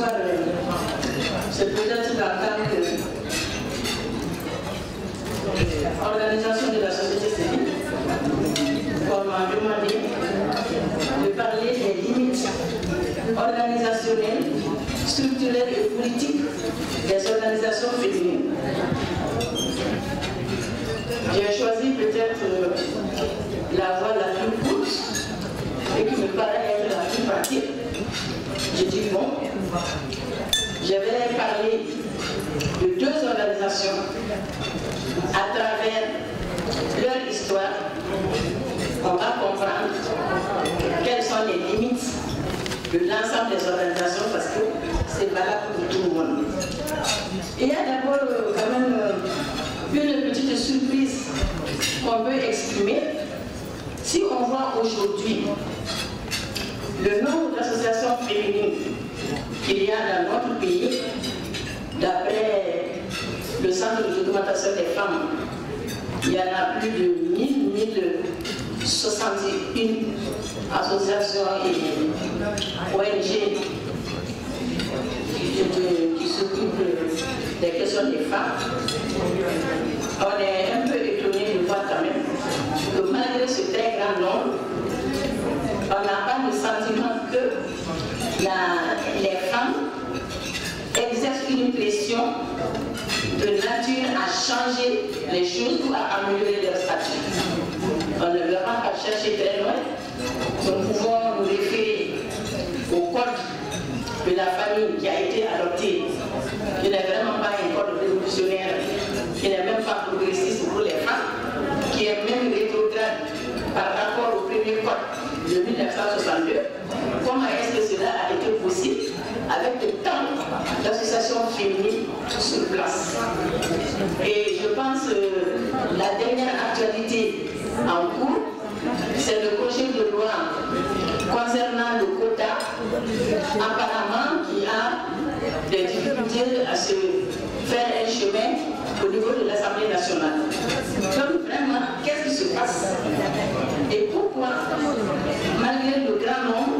soir, c'est peut-être la table organisation de la société civile, qu'on m'a demandé de parler des limites organisationnelles, structurelles et politiques des organisations féminines. J'ai choisi peut-être la voie la plus courte et qui me paraît être la plus pratique. J'ai dit bon, je vais parler de deux organisations à travers leur histoire. On va comprendre quelles sont les limites de l'ensemble des organisations parce que c'est valable pour tout le monde. Il y a d'abord quand même une petite surprise qu'on peut exprimer. Si on voit aujourd'hui le nombre d'associations féminines qu'il y a dans notre pays, d'après le Centre de documentation des femmes, il y en a plus de 1061 associations et ONG qui s'occupent des questions des femmes. On est un peu étonné de voir quand même que malgré ce très grand nombre, on n'a pas le sentiment que les femmes exercent une pression de nature à changer les choses ou à améliorer leur statut. On ne va pas chercher très loin. Nous pouvons nous référer au code de la famille qui a été adopté, qui n'est vraiment pas un code révolutionnaire, qui n'est même pas progressiste pour les femmes, qui est même rétrograde par rapport au premier code de 1962. Comment est-ce que cela a été possible avec tant d'associations féminines sur place? Et je pense que la dernière actualité en cours, c'est le projet de loi concernant le quota, apparemment qui a des difficultés à se faire un chemin au niveau de l'Assemblée nationale. Donc vraiment, qu'est-ce qui se passe? Et pourquoi, malgré le grand nombre,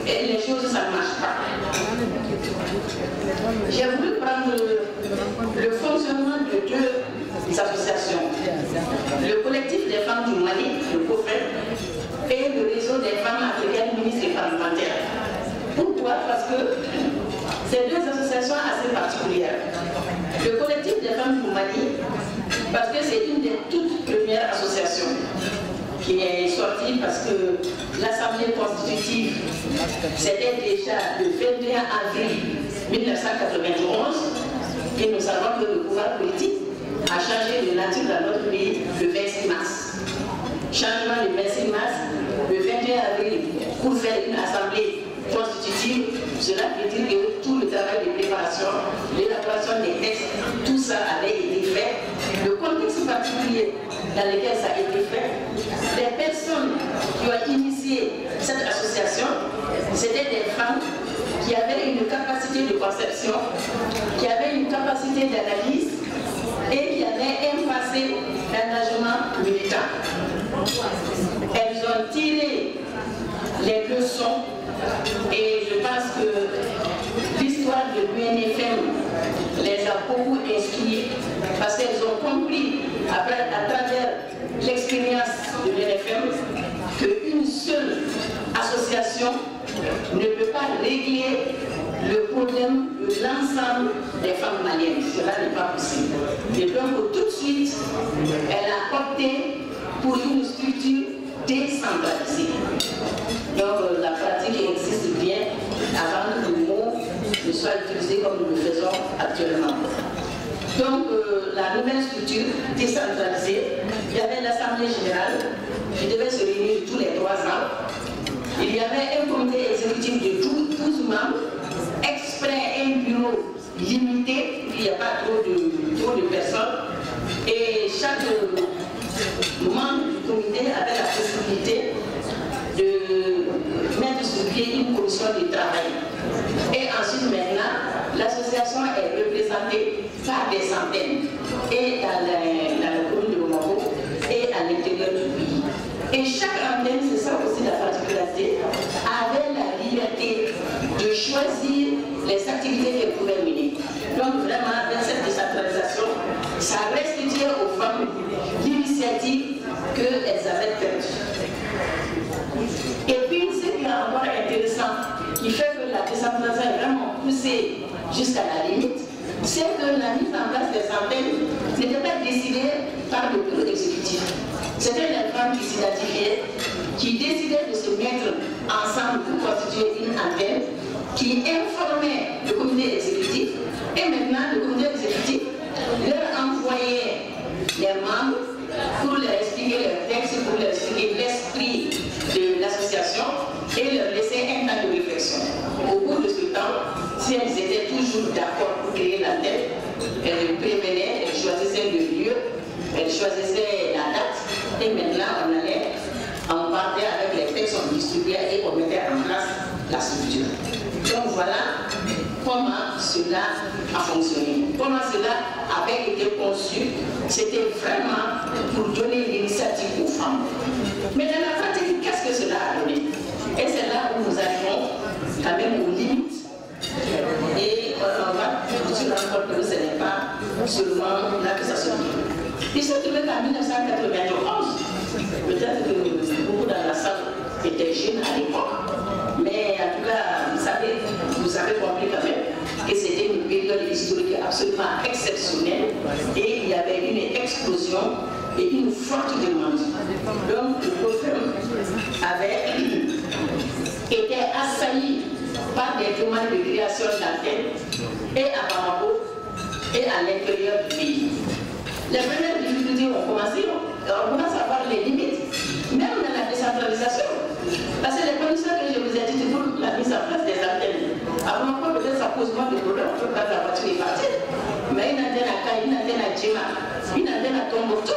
et les choses, ça ne marche pas? J'ai voulu prendre le fonctionnement de deux associations. Le collectif des femmes du Mali, le COFED, et le réseau des femmes africaines ministres et parlementaires. Pourquoi? Parce que c'est deux associations assez particulières. Le collectif des femmes du Mali, parce que c'est une des toutes premières associations qui est sortie parce que l'Assemblée constitutive, c'était déjà le 21 avril 1991, et nous savons que le pouvoir politique a changé de nature dans notre pays le 26 mars. Changement le 26 mars, le 21 avril, pour faire une assemblée constitutive, cela veut dire que tout le travail de préparation, l'élaboration des textes, tout ça avait été fait. Le contexte particulier dans lequel ça a été fait, les personnes qui ont initié cette association, c'était des femmes qui avaient une capacité de conception, qui avaient une capacité d'analyse et qui avaient un passé d'engagement militant. Elles ont tiré les leçons et je pense que l'histoire de l'UNFM les a beaucoup inspirées parce qu'elles ont compris à travers l'expérience de l'UNFM qu'une seule association ne peut pas régler le problème de l'ensemble des femmes maliennes. Cela n'est pas possible. Et donc tout de suite, elle a opté pour une structure décentralisée. Donc la pratique existe bien avant que le mot ne soit utilisé comme nous le faisons actuellement. Donc la nouvelle structure décentralisée, il y avait l'Assemblée générale qui devait se réunir tous les 3 ans. Il y avait un comité exécutif de 12 membres, exprès un bureau limité, il n'y a pas trop de personnes, et chaque membre du comité avait la possibilité de mettre sur pied une commission de travail. Et ensuite maintenant, l'association est représentée par des centaines, et dans la commune de Bamako, et à l'intérieur du pays. Et chaque antenne, c'est ça aussi la particularité, avait la liberté de choisir les activités qu'elles pouvaient mener. Donc vraiment, dans cette décentralisation, ça restituait aux femmes l'initiative qu'elles avaient perdue. Et puis, ce qui est encore intéressant, qui fait que la décentralisation est vraiment poussée jusqu'à la limite, c'est que la mise en place des antennes n'était pas décidée par le bureau exécutif. C'était les femmes qui s'identifiaient, qui décidaient de se mettre ensemble pour constituer une antenne, qui informaient le comité exécutif, et maintenant le comité exécutif leur envoyait les membres pour leur expliquer leurs textes, pour leur expliquer l'esprit de l'association et leur laisser un temps de réflexion. Au bout de ce temps, si elles étaient toujours d'accord pour créer l'antenne, elles prévenaient, elles choisissaient le lieu, elles choisissaient la date, et maintenant on partait avec les textes, on distribuait et on mettait en place la structure. Donc voilà comment cela a fonctionné, comment cela avait été conçu. C'était vraiment pour donner l'initiative aux femmes. Mais dans la pratique, qu'est-ce que cela a donné? Et c'est là où nous arrivons quand même aux limites. Et on va se rendre compte que ce n'est pas seulement là que ça se trouve. Il se trouvait qu'en 1991, peut-être que beaucoup dans la salle étaient jeunes à l'époque, mais en tout cas, vous avez compris quand même que c'était une période historique absolument exceptionnelle et il y avait une explosion et une forte demande. Donc le COFEM avait été assailli par des demandes de création d'antennes et à Bamako et à l'intérieur du pays. Les premières difficultés ont commencé, on commence à voir les limites, même dans la décentralisation. Parce que les conditions que je vous ai dites pour la mise en place des antennes, à Bamako peut-être ça pose moins de problèmes, on peut pas la voiture est partie. Mais une antenne à Kaï, une antenne à Djema, une antenne à Tombouctou,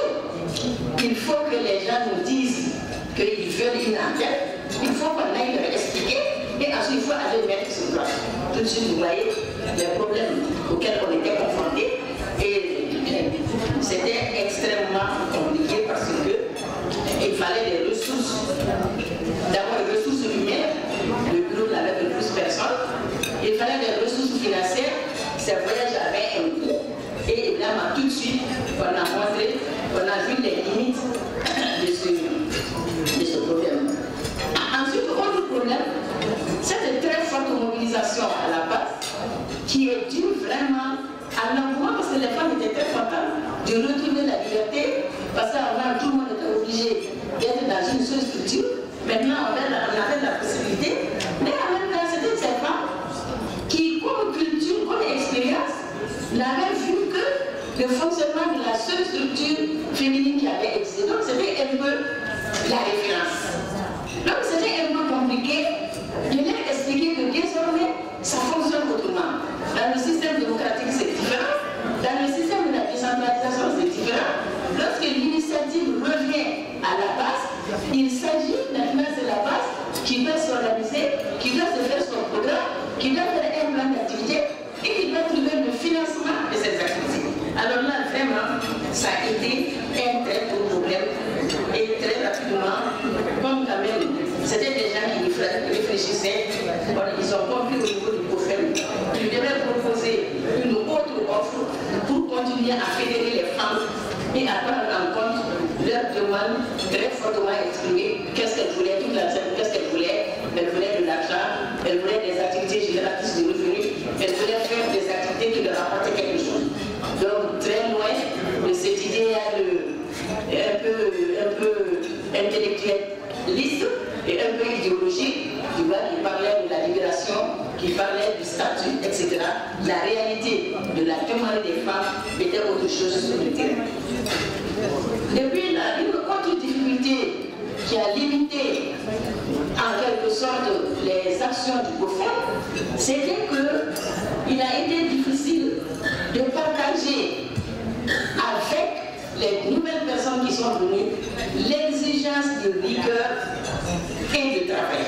il faut que les gens nous disent qu'ils veulent une antenne, il faut qu'on aille leur expliquer. Et ensuite, il faut aller mettre sur place. Tout de suite, vous voyez les problèmes auxquels on était confrontés. Et c'était extrêmement compliqué parce qu'il fallait des ressources. D'abord, les ressources humaines. Le bureau n'avait que 12 personnes. Il fallait des ressources financières. Ces voyages avaient un coût. Et évidemment, tout de suite, on a montré, on a vu les limites de ce problème. Ensuite, autre problème, cette très forte mobilisation à la base qui est due vraiment à l'engouement parce que les femmes étaient très contentes de retrouver la liberté parce qu'avant tout le monde était obligé d'être dans une seule structure. Maintenant on avait la possibilité, mais en même temps c'était ces femmes qui comme culture, comme expérience n'avaient vu que le fonctionnement de la seule structure féminine qui avait existé. Donc c'était un peu la référence. Donc c'était un peu compliqué de leur expliquer que désormais ça fonctionne autrement. Dans le système démocratique c'est différent, dans le système de la décentralisation c'est différent. Lorsque l'initiative revient à la base, il s'agit maintenant de la base qui doit s'organiser, qui doit se faire son programme, qui doit faire un plan d'activité et qui doit trouver le financement de ces activités. Alors là vraiment ça a été un très gros problème et très rapidement, comme quand même c'était des gens qui réfléchissaient, ils ont compris au niveau du COFEM qu'ils devaient proposer une autre offre pour continuer à fédérer les femmes et à prendre en compte leurs demandes très fortement exprimées. Qu'est-ce qu'elles voulaient, toute la scène, qu'est-ce qu'elles voulaient? Elles voulaient de l'argent, elles voulaient des activités génératrices de revenus, elles voulaient faire des activités qui leur apportaient quelque chose. Donc très loin de cette idée un peu intellectualiste et un peu idéologique, qui parlait de la libération, qui parlait du statut, etc. La réalité de la demande des femmes était autre chose sur le terrain. Et puis, une autre difficulté qui a limité en quelque sorte les actions du COFEM, c'était qu'il a été difficile de partager avec les nouvelles personnes qui sont venues l'exigence de rigueur et de travail.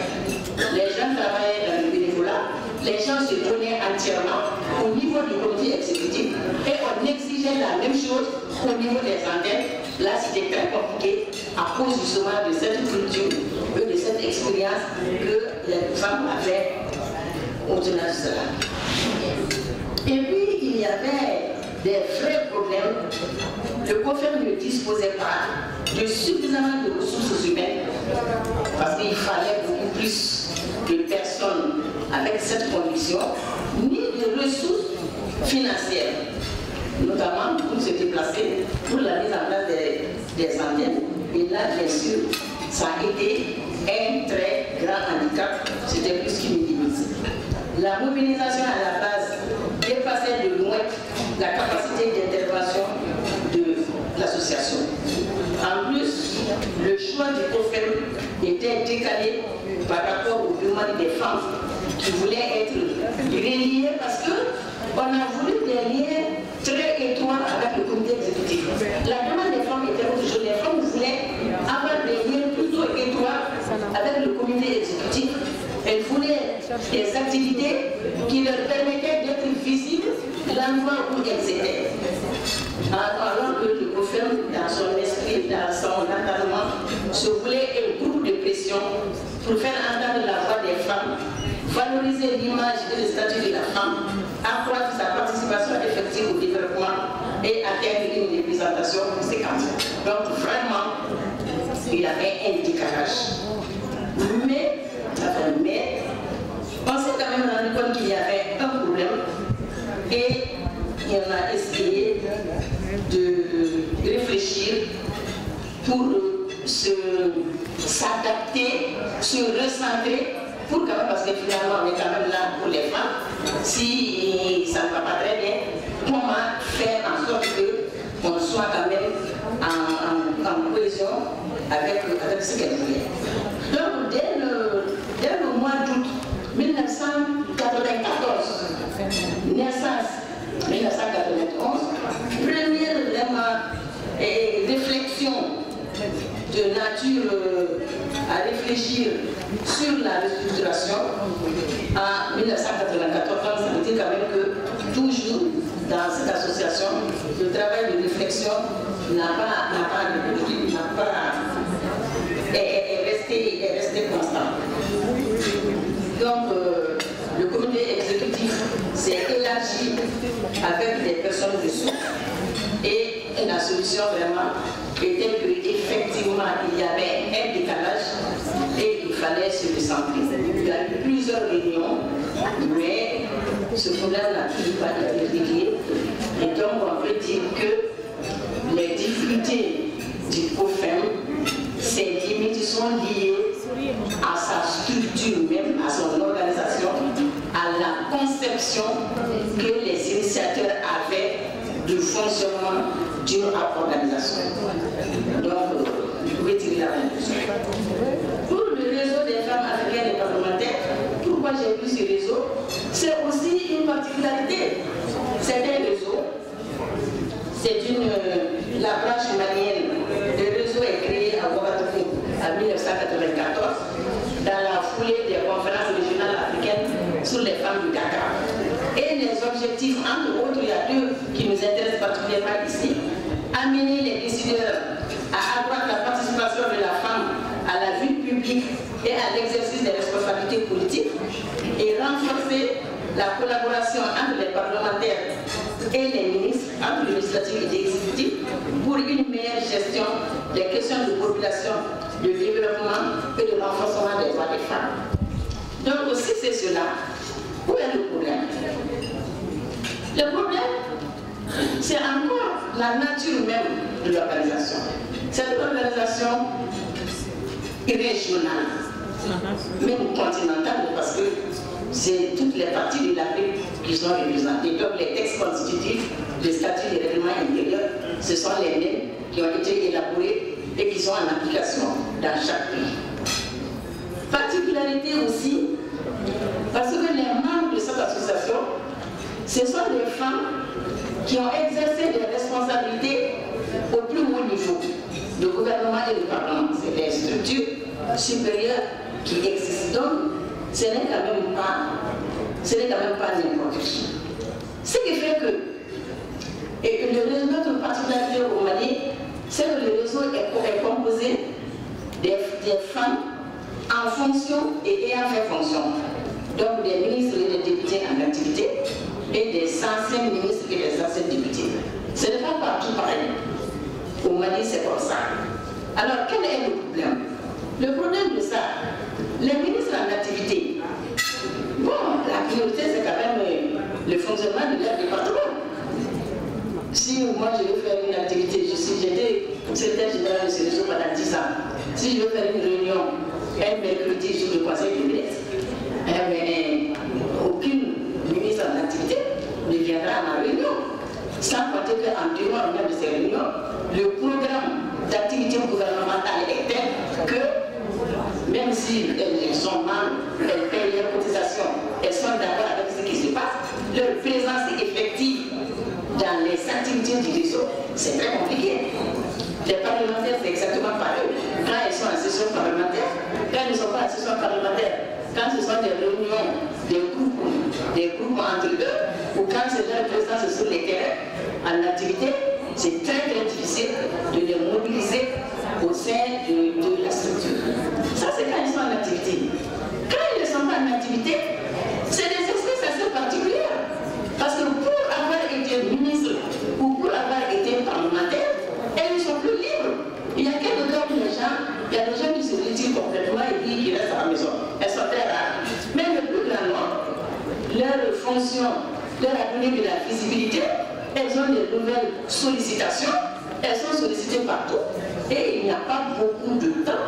Les gens travaillaient dans le bénévolat, les gens se donnaient entièrement au niveau du comité exécutif et on exigeait la même chose au niveau des antennes. Là, c'était très compliqué à cause justement de cette culture et de cette expérience que les femmes avaient au-delà de cela. Et puis, il y avait des vrais problèmes. Le COFEM ne disposait pas de suffisamment de ressources humaines parce qu'il fallait beaucoup plus de personnes avec cette condition, ni de ressources financières, notamment pour se déplacer, pour la mise en place des antennes. Et là, bien sûr, ça a été un très grand handicap, c'était plus qu'une limite. La mobilisation à la base dépassait de loin la capacité d'intervention de l'association. En plus, le choix du COFEM était décalé par rapport aux demandes des femmes qui voulaient être reliées parce qu'on a voulu des liens très étroits avec le comité exécutif. La demande des femmes était autre chose. Les femmes voulaient avoir des liens plutôt étroits avec le comité exécutif. Elles voulaient des activités qui leur permettaient d'être visibles l'endroit où elles étaient. Alors que le COFEM, dans son esprit, dans son entendement, se voulait un groupe de pression pour faire entendre la voix des femmes, valoriser l'image et le statut de la femme, accroître sa participation effective au développement et atteindre une représentation conséquente. Donc vraiment, il y avait un décalage. Mais on s'est quand même rendu compte qu'il y avait un problème et on a essayé de réfléchir pour s'adapter, se recentrer, pour quand même, parce que finalement on est quand même là pour les femmes. Si ça ne va pas très bien, comment faire en sorte qu'on soit quand même en cohésion avec ce qu'elle voulait. Donc dès le mois d'août 1994, naissance 1991, première vraiment réflexion de nature à réfléchir sur la restructuration en 1994. Ça veut dire quand même que toujours dans cette association, le travail de réflexion est resté constant. Donc le comité exécutif s'est élargi avec des personnes ressources et la solution vraiment était qu'effectivement il y avait un décalage et il fallait se recentrer. Il y a eu plusieurs réunions, mais ce problème n'a toujours pas été réglé. Et donc on peut dire que les difficultés du COFEM, ces limites sont liées à sa structure même, à son organisation, à la conception que les initiateurs avaient du fonctionnement d'une organisation. Donc, vous pouvez tirer la conclusion. Pour le réseau des femmes africaines et parlementaires, pourquoi j'ai vu ce réseau? C'est aussi une particularité. C'est un réseau, c'est la branche malienne. Le réseau est créé à Ouagadougou en 1994 dans la foulée des conférences régionales africaines sur les femmes du Dakar. Et les objectifs, entre autres, il y a deux qui nous intéressent particulièrement ici: amener les décideurs à accroître la participation de la femme à la vie publique et à l'exercice des responsabilités politiques, et renforcer la collaboration entre les parlementaires et les ministres, entre le législatif et l'exécutif, pour une meilleure gestion des questions de population, de développement et de renforcement des droits des femmes. Donc, si c'est cela, où est le problème? Le problème, c'est encore la nature même de l'organisation. Cette organisation est régionale, même continentale, parce que c'est toutes les parties de l'Afrique qui sont représentées. Donc les textes constitutifs, les statuts des règlements intérieurs, ce sont les mêmes qui ont été élaborés et qui sont en application dans chaque pays. Particularité aussi, parce que les membres de cette association, ce sont des femmes qui ont exercé des responsabilités au plus haut niveau, le gouvernement et le Parlement. C'est des structures supérieures qui existent. Donc, ce n'est quand même pas n'importe qui. Ce qui fait que, et le réseau, notre particularité au Mali, c'est que le réseau est composé des femmes en fonction et ayant fait fonction. Donc des ministres et des députés en activité, et des anciens ministres et des anciens députés. Ce n'est pas partout pareil. Au Mali, c'est comme ça. Alors, quel est le problème? Le problème de ça, les ministres en activité, bon, la priorité, c'est quand même le fonctionnement de leur département. Si moi, je veux faire une activité, j'étais secrétaire général de ce réseau pendant 10 ans. Si je veux faire une réunion, un mercredi sur le conseil de ministre, aucune ministre en activité ne viendra à ma réunion. Sans compter qu'en dehors même de ces réunions, le programme d'activité gouvernementale est tel que, même si elles sont membres, elles payent leurs cotisations, elles sont d'accord avec ce qui se passe, leur présence effective dans les activités du réseau, c'est très compliqué. Les parlementaires, c'est exactement pareil. Quand ils sont en session parlementaire, quand ils ne sont pas en session parlementaire, quand ce sont des réunions, des groupes entre eux, ou quand c'est leur présence sur les terrains, en activité, c'est très difficile de les mobiliser au sein de la structure. Ça, c'est quand ils sont en activité. Quand ils ne sont pas en activité, c'est des espèces assez particulières. Parce que pour avoir été ministre ou pour avoir été parlementaire, elles ne sont plus libres. Il y a quelques cas où il y a des gens qui se retirent complètement et qui restent à la maison. Elles sont très rares. Mais le plus grand nombre, leur fonction leur a donné de la visibilité, elles ont de nouvelles sollicitations, elles sont sollicitées partout et il n'y a pas beaucoup de temps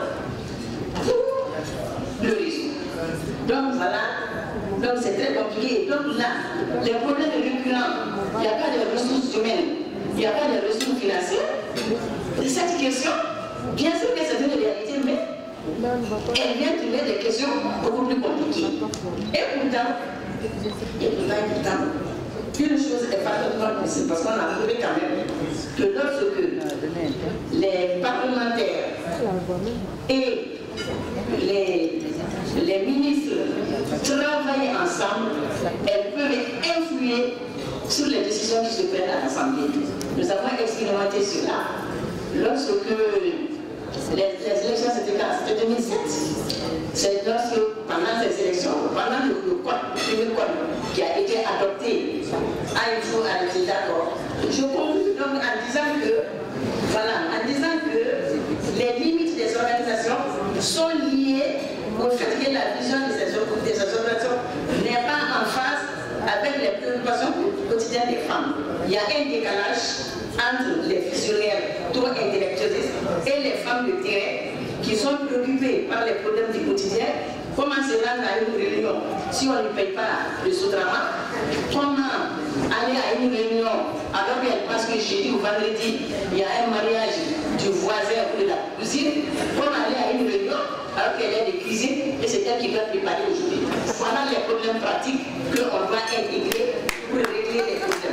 pour le réseau. Donc voilà, donc c'est très compliqué. Donc là, les problèmes récurrents, il n'y a pas de ressources humaines, il n'y a pas de ressources financières. Cette question, bien sûr que c'est une réalité, mais elle vient trouver des questions beaucoup plus compliquées. Et pourtant, une chose est parfaitement possible, parce qu'on a trouvé quand même que lorsque les parlementaires et les ministres travaillent ensemble, elles peuvent influer sur les décisions qui se prennent à l'Assemblée. Nous avons expérimenté cela lorsque les élections, c'était 2007. C'est lorsque, pendant ces élections, pendant le premier code qui a été adopté, il faut arrêter d'accord. Je conclue donc en disant que les limites des organisations sont liées au fait que la vision de ces organisations n'est pas en phase avec les préoccupations quotidiennes des femmes. Il y a un décalage entre les visionnaires trop intellectualistes et les femmes de terrain qui sont préoccupées par les problèmes du quotidien. Comment se rendre à une réunion si on ne paye pas le soutien? Comment aller à une réunion alors qu'elle pense que jeudi ou vendredi, il y a un mariage du voisin ou de la cousine? Comment aller à une réunion alors qu'elle est de cuisine et c'est elle qui doit préparer aujourd'hui? Voilà les problèmes pratiques qu'on doit intégrer pour régler les problèmes.